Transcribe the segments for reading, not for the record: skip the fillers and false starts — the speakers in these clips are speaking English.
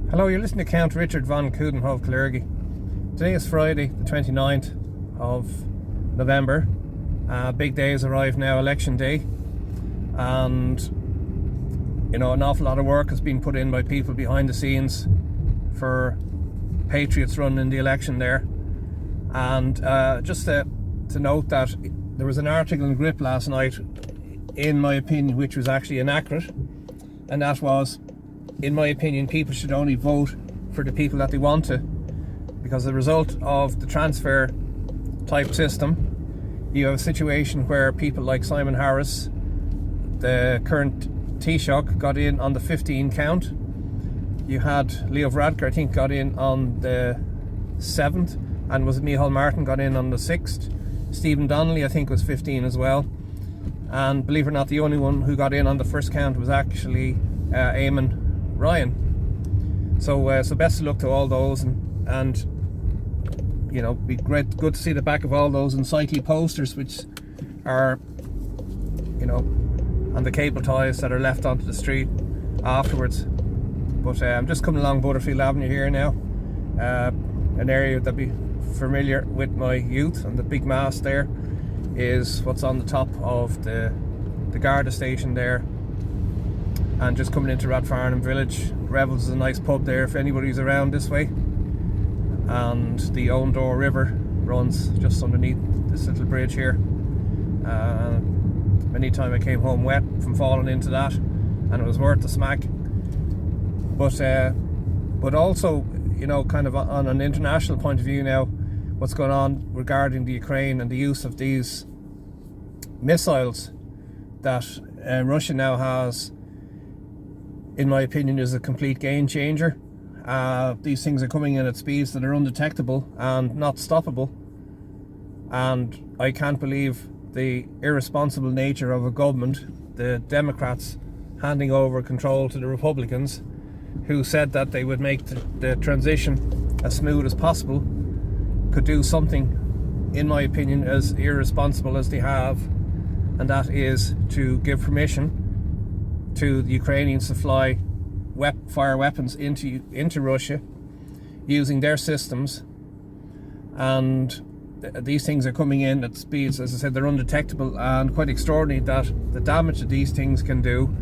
Hello, you're listening to Count Richard von Coudenhove Kalergi. Today is Friday, the 29th of November. Big day has arrived now, election day. And, an awful lot of work has been put in by people behind the scenes for patriots running the election there. And just to note that there was an article in Grip last night, in my opinion, which was actually inaccurate. And that was, in my opinion, people should only vote for the people that they want to, because as a result of the transfer type system, you have a situation where people like Simon Harris, the current Taoiseach, got in on the 15 count. You had Leo Varadkar, I think, got in on the 7th, and was it Micheál Martin got in on the 6th. Stephen Donnelly, I think, was 15 as well. And believe it or not, the only one who got in on the first count was actually Eamon Ryan. So best of luck to all those, and be good to see the back of all those unsightly posters which are on the cable ties that are left onto the street afterwards. But I'm just coming along Butterfield Avenue here now, an area that'd be familiar with my youth, and the big mast there is what's on the top of the Garda station there. And just coming into Rathfarnham village, Revels is a nice pub there if anybody's around this way. And the Oundore River runs just underneath this little bridge here. Many time I came home wet from falling into that, and it was worth the smack. But also, kind of on an international point of view now, what's going on regarding the Ukraine and the use of these missiles that Russia now has, in my opinion, is a complete game changer. These things are coming in at speeds that are undetectable and not stoppable. And I can't believe the irresponsible nature of a government, the Democrats handing over control to the Republicans, who said that they would make the transition as smooth as possible, could do something, in my opinion, as irresponsible as they have, and that is to give permission to the Ukrainians to fly fire weapons into Russia using their systems. And these things are coming in at speeds, as I said, they're undetectable, and quite extraordinary that the damage that these things can do,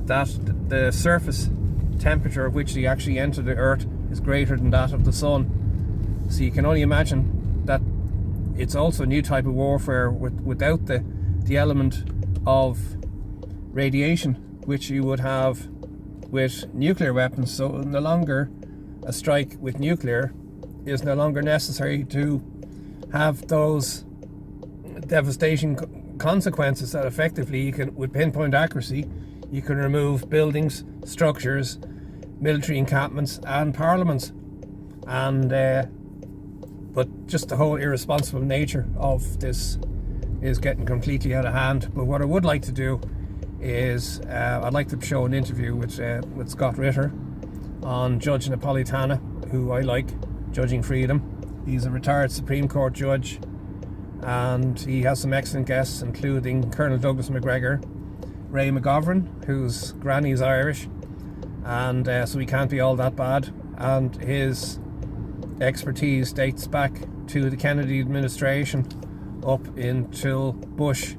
that the surface temperature of which they actually enter the earth is greater than that of the sun. So you can only imagine that it's also a new type of warfare without the element of radiation, which you would have with nuclear weapons. So no longer a strike with nuclear is no longer necessary to have those devastating consequences that effectively you can, with pinpoint accuracy, you can remove buildings, structures, military encampments and parliaments. And but just the whole irresponsible nature of this is getting completely out of hand. But what I would like to do is I'd like to show an interview with Scott Ritter on Judge Napolitano, who I like, Judging Freedom. He's a retired Supreme Court judge, and he has some excellent guests, including Colonel Douglas McGregor, Ray McGovern, whose granny is Irish, and so he can't be all that bad. And his expertise dates back to the Kennedy administration up until Bush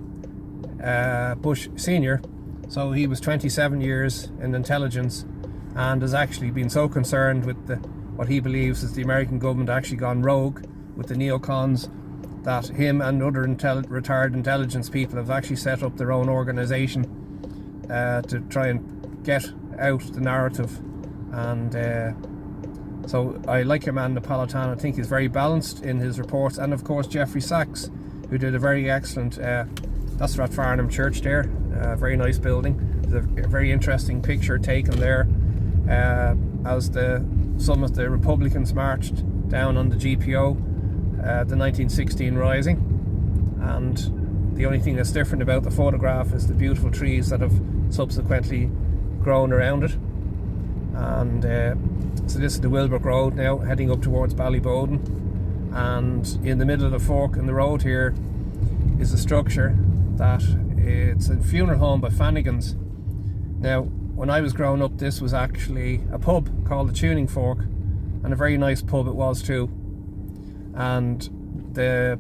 Senior. So he was 27 years in intelligence, and has actually been so concerned with what he believes is the American government actually gone rogue with the neocons, that him and other retired intelligence people have actually set up their own organization to try and get out the narrative. And so I like your man Napolitano. I think he's very balanced in his reports. And of course Jeffrey Sachs, who did a very excellent, that's Rathfarnham Church there, very nice building. There's a very interesting picture taken there as some of the Republicans marched down on the GPO, the 1916 Rising. And the only thing that's different about the photograph is the beautiful trees that have subsequently grown around it. And so this is the Wilbrook Road now, heading up towards Ballyboden. And in the middle of the fork in the road here is a structure that it's a funeral home by Fannigan's. Now, when I was growing up, this was actually a pub called the Tuning Fork, and a very nice pub it was too. And the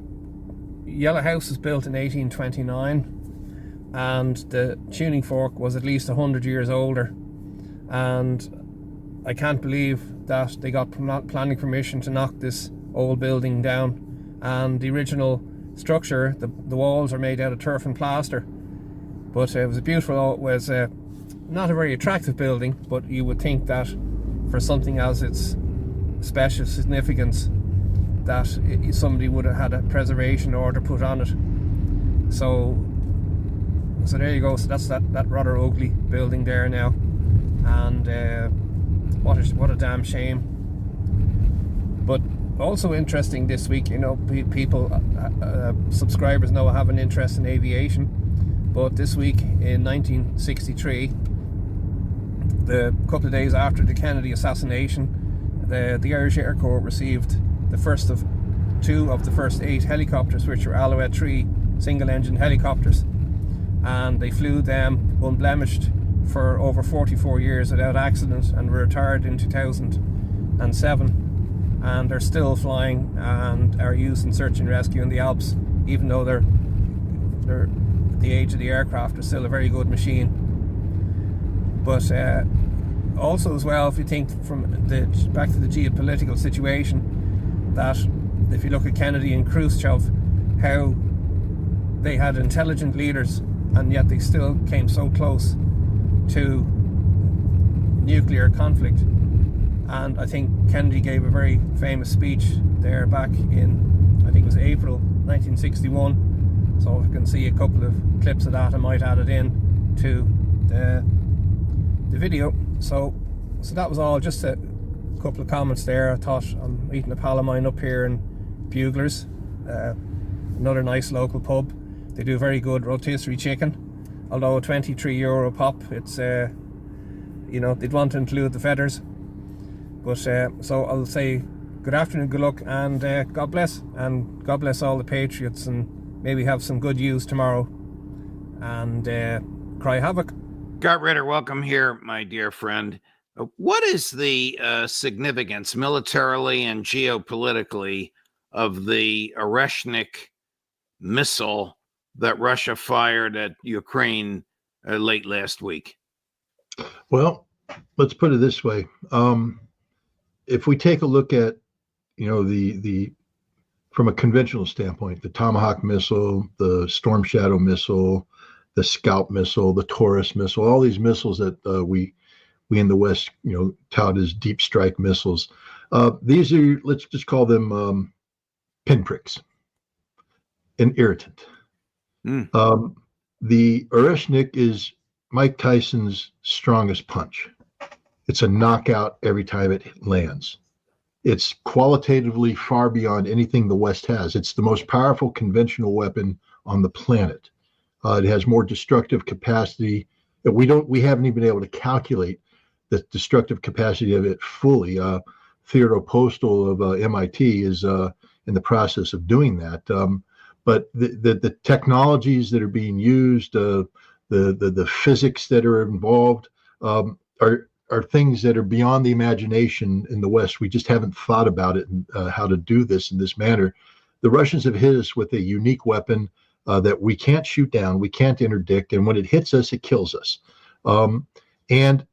Yellow House was built in 1829, and the Tuning Fork was at least 100 years older. And I can't believe that they got planning permission to knock this old building down. And the original structure, the walls are made out of turf and plaster. But it was a beautiful, it was not a very attractive building, but you would think that for something as its special significance, that somebody would have had a preservation order put on it. So there you go. So that's that rather ugly building there now, and what a damn shame. But also interesting this week, you know, people, subscribers know I have an interest in aviation. But this week in 1963, the couple of days after the Kennedy assassination, the Irish Air Corps received the first of 2 of the first 8 helicopters, which were Alouette 3 single-engine helicopters, and they flew them unblemished for over 44 years without accident, and were retired in 2007, and they're still flying and are used in search and rescue in the Alps, even though they're the age of the aircraft. Is still a very good machine. But also as well, if you think from back to the geopolitical situation, that if you look at Kennedy and Khrushchev, how they had intelligent leaders and yet they still came so close to nuclear conflict. And I think Kennedy gave a very famous speech there back in, I think it was April 1961. So if you can see a couple of clips of that, I might add it in to the video. So that was all, just a couple of comments there. I thought, I'm eating a pal of mine up here in Buglers, another nice local pub. They do very good rotisserie chicken, although €23 pop. It's you know, they'd want to include the feathers. But so I'll say good afternoon, good luck, and God bless, and God bless all the patriots, and maybe have some good news tomorrow, and cry havoc. Scott Ritter, welcome here, my dear friend. What is the significance militarily and geopolitically of the Oreshnik missile that Russia fired at Ukraine late last week? Well, let's put it this way. If we take a look at, you know, the from a conventional standpoint, the Tomahawk missile, the Storm Shadow missile, the Scout missile, the Taurus missile, all these missiles that we in the West, you know, tout as deep strike missiles. These are, let's just call them pinpricks, an irritant. The Oreshnik is Mike Tyson's strongest punch. It's a knockout every time it lands. It's qualitatively far beyond anything the West has. It's the most powerful conventional weapon on the planet. It has more destructive capacity. We haven't even been able to calculate the destructive capacity of it fully. Theodore Postel of MIT is in the process of doing that. But the technologies that are being used, the physics that are involved, are things that are beyond the imagination in the West. We just haven't thought about it and how to do this in this manner. The Russians have hit us with a unique weapon that we can't shoot down, we can't interdict, and when it hits us, it kills us. And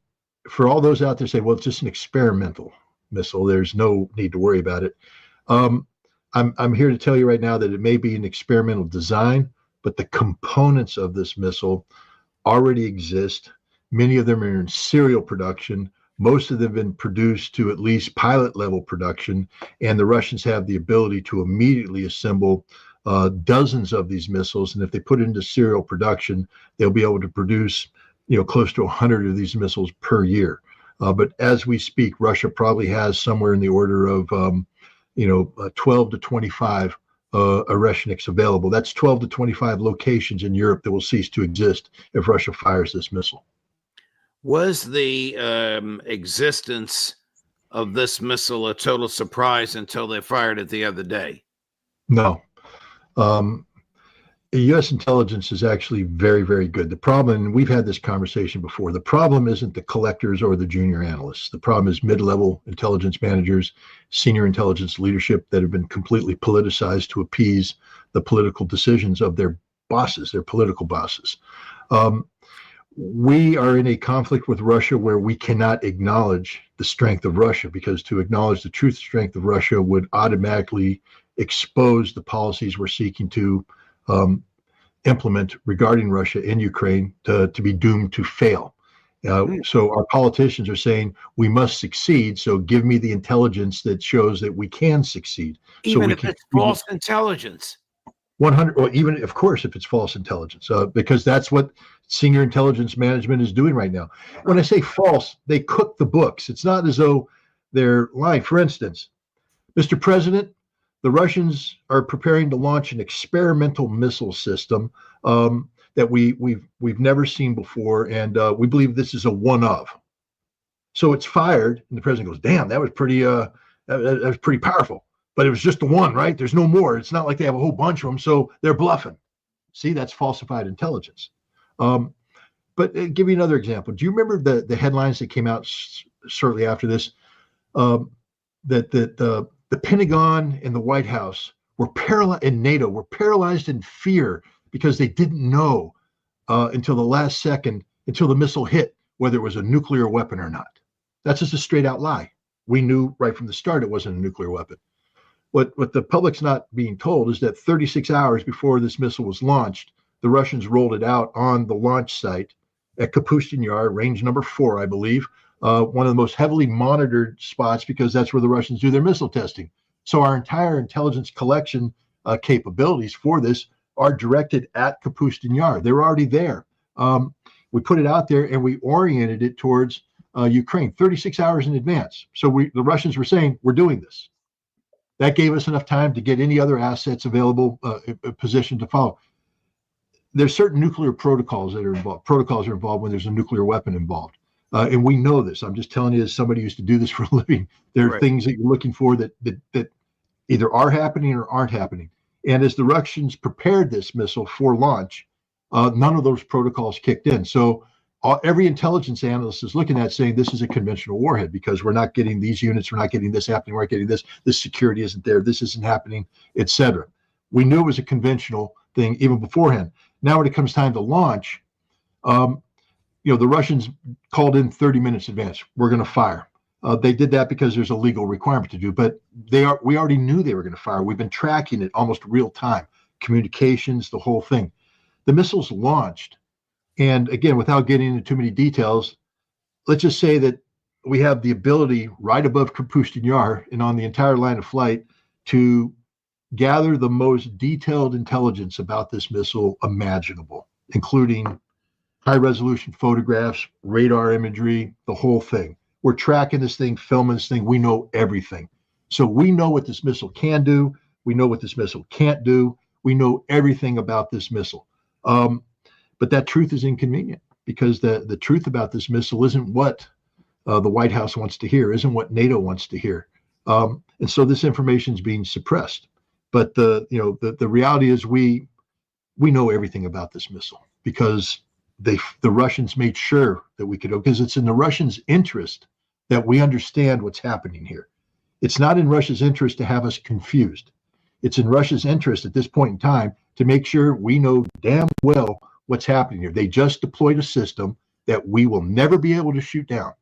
for all those out there say, well, it's just an experimental missile, there's no need to worry about it. I'm here to tell you right now that it may be an experimental design, but the components of this missile already exist. Many of them are in serial production. Most of them have been produced to at least pilot level production, and the Russians have the ability to immediately assemble dozens of these missiles. And if they put it into serial production, they'll be able to produce, you know, close to 100 of these missiles per year. But as we speak, Russia probably has somewhere in the order of 12 to 25 Oreshniks available. That's 12 to 25 locations in Europe that will cease to exist if Russia fires this missile. Was the existence of this missile a total surprise until they fired it the other day? No. U.S. intelligence is actually very, very good. The problem, and we've had this conversation before, the problem isn't the collectors or the junior analysts. The problem is mid-level intelligence managers, senior intelligence leadership that have been completely politicized to appease the political decisions of their bosses, their political bosses. We are in a conflict with Russia where we cannot acknowledge the strength of Russia, because to acknowledge the true strength of Russia would automatically expose the policies we're seeking to implement regarding Russia in Ukraine to be doomed to fail. So our politicians are saying we must succeed, so give me the intelligence that shows that we can succeed. Even if it's false intelligence. 100, or even, of course, if it's false intelligence, because that's what senior intelligence management is doing right now. When I say false, they cook the books. It's not as though they're lying. For instance, Mr. President, the Russians are preparing to launch an experimental missile system that we've never seen before, and we believe this is a one of. So it's fired, and the president goes, "Damn, that was pretty that was pretty powerful." But it was just the one, right? There's no more. It's not like they have a whole bunch of them, so they're bluffing. See, that's falsified intelligence. But give you another example. Do you remember the headlines that came out shortly after this? That the Pentagon and the White House were paralyzed, and NATO were paralyzed in fear because they didn't know until the last second, until the missile hit, whether it was a nuclear weapon or not. That's just a straight out lie. We knew right from the start it wasn't a nuclear weapon. What the public's not being told is that 36 hours before this missile was launched, the Russians rolled it out on the launch site at Kapustin Yar, range number 4, I believe, one of the most heavily monitored spots, because that's where the Russians do their missile testing. So our entire intelligence collection capabilities for this are directed at Kapustin Yar. They're already there. We put it out there and we oriented it towards Ukraine 36 hours in advance. So the Russians were saying, we're doing this. That gave us enough time to get any other assets available, positioned to follow. There's certain nuclear protocols that are involved. Protocols are involved when there's a nuclear weapon involved. And we know this. I'm just telling you, as somebody who used to do this for a living, there are things that you're looking for that either are happening or aren't happening. And as the Russians prepared this missile for launch, none of those protocols kicked in. So every intelligence analyst is looking at saying this is a conventional warhead because we're not getting these units, we're not getting this happening, we're not getting this security isn't there, this isn't happening, etc. We knew it was a conventional thing even beforehand. Now when it comes time to launch, the Russians called in 30 minutes in advance. We're going to fire. They did that because there's a legal requirement to do, but we already knew they were going to fire. We've been tracking it almost real time, communications, the whole thing. The missiles launched. And again, without getting into too many details, let's just say that we have the ability right above Kapustin Yar and on the entire line of flight to gather the most detailed intelligence about this missile imaginable, including high resolution photographs, radar imagery, the whole thing. We're tracking this thing, filming this thing. We know everything. So we know what this missile can do. We know what this missile can't do. We know everything about this missile. But that truth is inconvenient because the truth about this missile isn't what the White House wants to hear, isn't what NATO wants to hear. And so this information is being suppressed. But the reality is we know everything about this missile because the Russians made sure that we could, because it's in the Russians' interest that we understand what's happening here. It's not in Russia's interest to have us confused. It's in Russia's interest at this point in time to make sure we know damn well what's happening here. They just deployed a system that we will never be able to shoot down.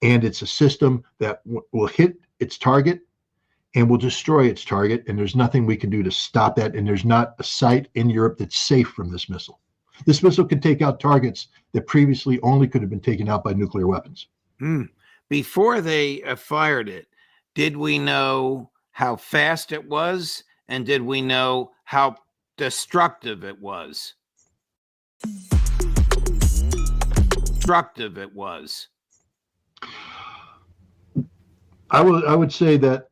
And it's a system that will hit its target and will destroy its target. And there's nothing we can do to stop that. And there's not a site in Europe that's safe from this missile. This missile can take out targets that previously only could have been taken out by nuclear weapons. Before they fired it, did we know how fast it was? And did we know how destructive it was? Destructive it was. I would say that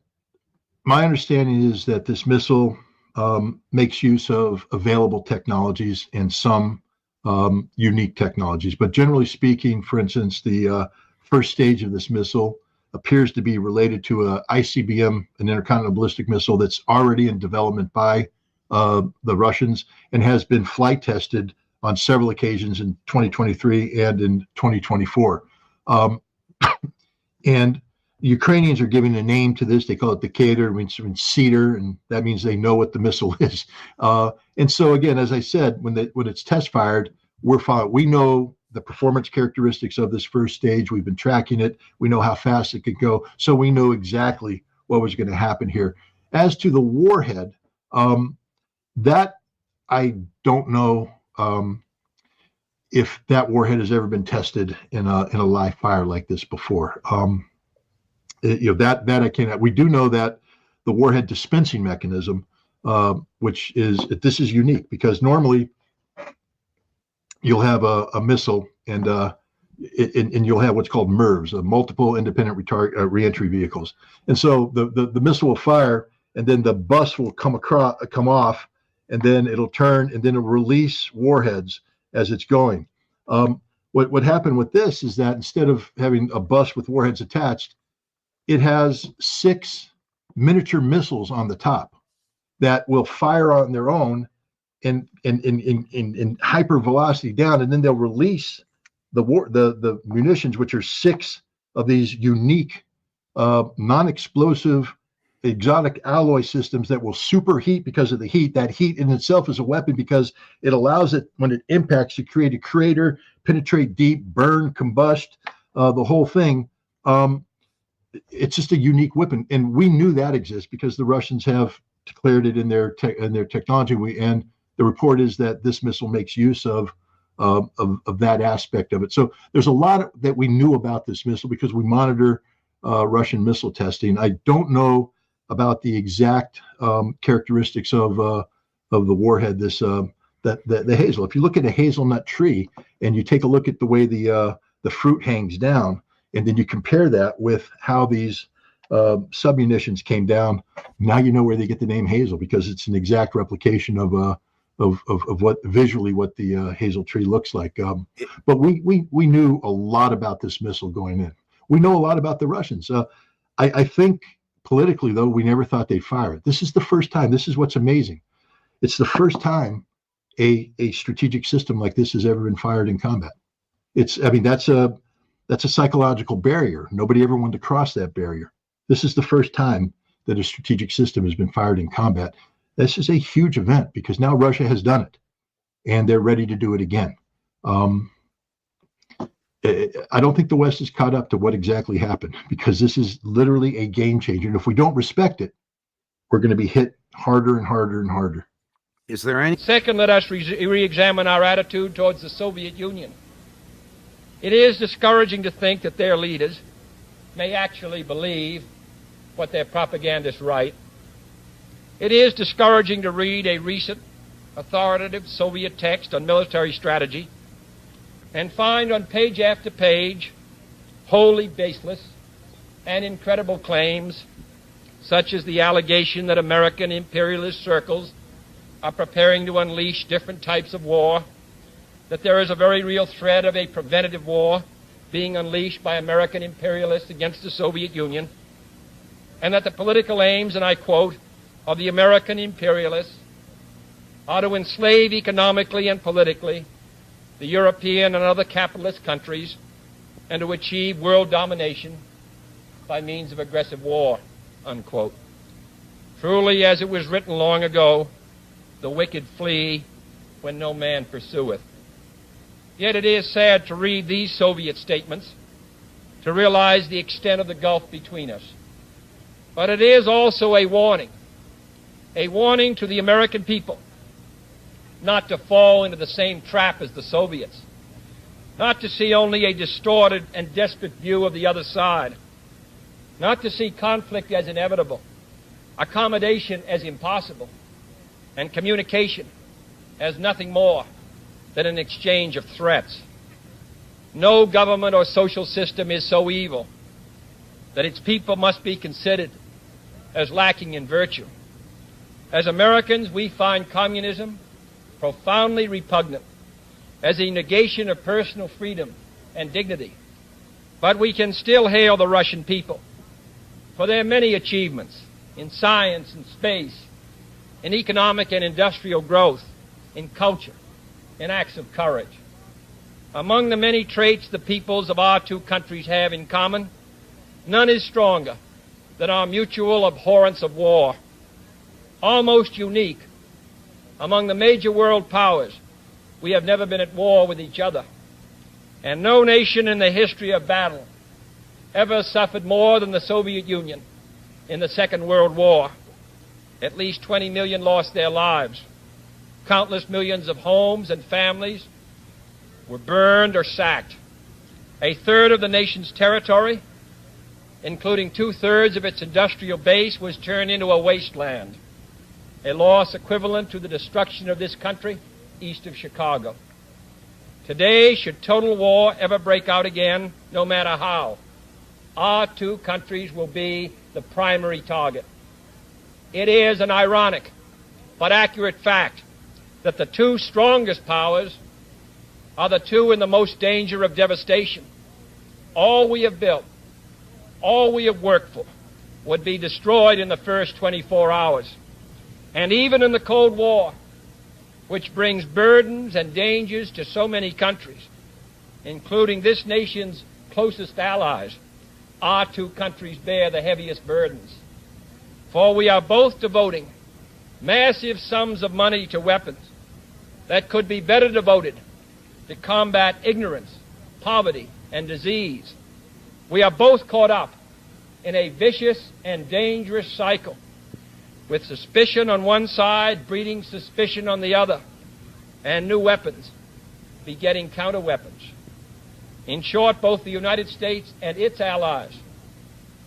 my understanding is that this missile makes use of available technologies and some unique technologies. But generally speaking, for instance, the first stage of this missile appears to be related to a ICBM, an intercontinental ballistic missile that's already in development by the Russians, and has been flight tested on several occasions in 2023 and in 2024. And the Ukrainians are giving a name to this. They call it the Kader, it means cedar, and that means they know what the missile is. And so again, as I said, when it's test fired, we know the performance characteristics of this first stage. We've been tracking it. We know how fast it could go. So we know exactly what was going to happen here. As to the warhead, that I don't know if that warhead has ever been tested in a live fire like this before. That I cannot. We do know that the warhead dispensing mechanism, which is unique, because normally you'll have a missile and you'll have what's called MIRVs, multiple independent reentry vehicles, and so the missile will fire, and then the bus will come off, and then it'll turn, and then it'll release warheads as it's going. What happened with this is that instead of having a bus with warheads attached, it has 6 miniature missiles on the top that will fire on their own in hyper velocity down, and then they'll release the munitions, which are 6 of these unique non-explosive exotic alloy systems that will superheat because of the heat. That heat in itself is a weapon, because it allows it, when it impacts, to create a crater, penetrate deep, burn, combust, the whole thing. It's just a unique weapon, and we knew that exists because the Russians have declared it in their technology. And the report is that this missile makes use of that aspect of it. So there's a lot that we knew about this missile because we monitor Russian missile testing. I don't know about the exact characteristics of the warhead. The hazel. If you look at a hazelnut tree and you take a look at the way the fruit hangs down, and then you compare that with how these submunitions came down, now you know where they get the name hazel, because it's an exact replication of what visually what the hazel tree looks like. But we knew a lot about this missile going in. We know a lot about the Russians. I think politically, though, we never thought they'd fire it. This is the first time. This is what's amazing. It's the first time a strategic system like this has ever been fired in combat. That's a psychological barrier. Nobody ever wanted to cross that barrier. This is the first time that a strategic system has been fired in combat. This is a huge event because now Russia has done it, and they're ready to do it again. I don't think the West is caught up to what exactly happened, because this is literally a game changer. And if we don't respect it, we're going to be hit harder and harder and harder. Is there any? Second, let us re-examine our attitude towards the Soviet Union. It is discouraging to think that their leaders may actually believe what their propagandists write. It is discouraging to read a recent authoritative Soviet text on military strategy and find on page after page wholly baseless and incredible claims, such as the allegation that American imperialist circles are preparing to unleash different types of war, that there is a very real threat of a preventative war being unleashed by American imperialists against the Soviet Union, and that the political aims, and I quote, of the American imperialists are to enslave economically and politically the European and other capitalist countries and to achieve world domination by means of aggressive war, unquote. Truly, as it was written long ago, the wicked flee when no man pursueth. Yet it is sad to read these Soviet statements, to realize the extent of the gulf between us. But it is also a warning to the American people not to fall into the same trap as the Soviets, not to see only a distorted and desperate view of the other side, not to see conflict as inevitable, accommodation as impossible, and communication as nothing more than an exchange of threats. No government or social system is so evil that its people must be considered as lacking in virtue. As Americans, we find communism profoundly repugnant as a negation of personal freedom and dignity. But we can still hail the Russian people for their many achievements in science and space, in economic and industrial growth, in culture, in acts of courage. Among the many traits the peoples of our two countries have in common, none is stronger than our mutual abhorrence of war. Almost unique among the major world powers, we have never been at war with each other, and no nation in the history of battle ever suffered more than the Soviet Union in the Second World War. At least 20 million lost their lives. Countless millions of homes and families were burned or sacked. A third of the nation's territory, including 2/3 of its industrial base, was turned into a wasteland, a loss equivalent to the destruction of this country east of Chicago. Today, should total war ever break out again, no matter how, our two countries will be the primary target. It is an ironic but accurate fact that the two strongest powers are the two in the most danger of devastation. All we have built, all we have worked for, would be destroyed in the first 24 hours. And even in the Cold War, which brings burdens and dangers to so many countries, including this nation's closest allies, our two countries bear the heaviest burdens. For we are both devoting massive sums of money to weapons that could be better devoted to combat ignorance, poverty, and disease. We are both caught up in a vicious and dangerous cycle, with suspicion on one side breeding suspicion on the other, and new weapons begetting counter-weapons. In short, both the United States and its allies,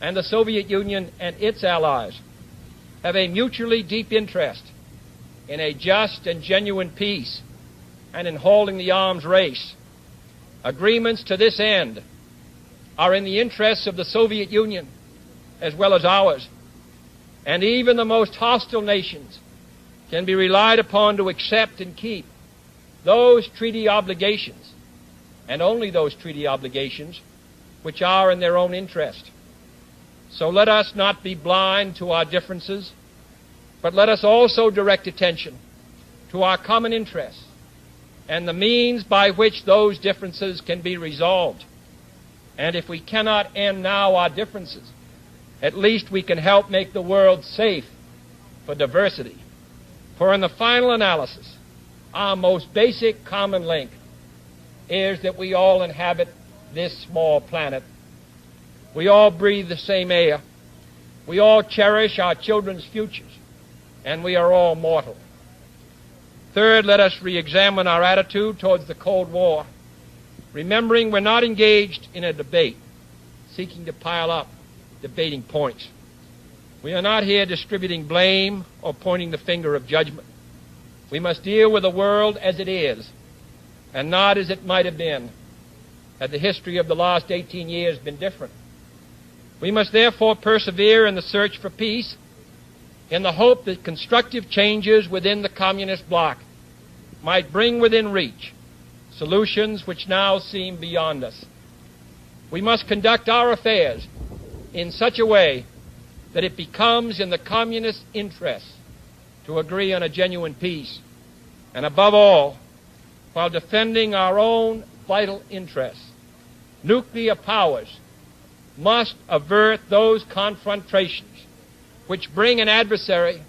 and the Soviet Union and its allies, have a mutually deep interest in a just and genuine peace and in holding the arms race. Agreements to this end are in the interests of the Soviet Union as well as ours, and even the most hostile nations can be relied upon to accept and keep those treaty obligations, and only those treaty obligations, which are in their own interest. So let us not be blind to our differences, but let us also direct attention to our common interests and the means by which those differences can be resolved. And if we cannot end now our differences, at least we can help make the world safe for diversity. For in the final analysis, our most basic common link is that we all inhabit this small planet. We all breathe the same air. We all cherish our children's futures, and we are all mortal. Third, let us re-examine our attitude towards the Cold War, remembering we're not engaged in a debate, seeking to pile up debating points. We are not here distributing blame or pointing the finger of judgment. We must deal with the world as it is, and not as it might have been, had the history of the last 18 years been different. We must therefore persevere in the search for peace, in the hope that constructive changes within the communist bloc might bring within reach solutions which now seem beyond us. We must conduct our affairs in such a way that it becomes in the communist interest to agree on a genuine peace, and above all, while defending our own vital interests, nuclear powers must avert those confrontations which bring an adversary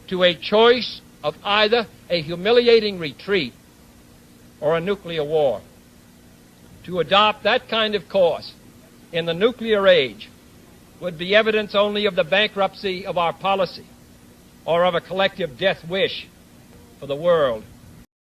to a choice of either a humiliating retreat or a nuclear war. To adopt that kind of course in the nuclear age would be evidence only of the bankruptcy of our policy or of a collective death wish for the world.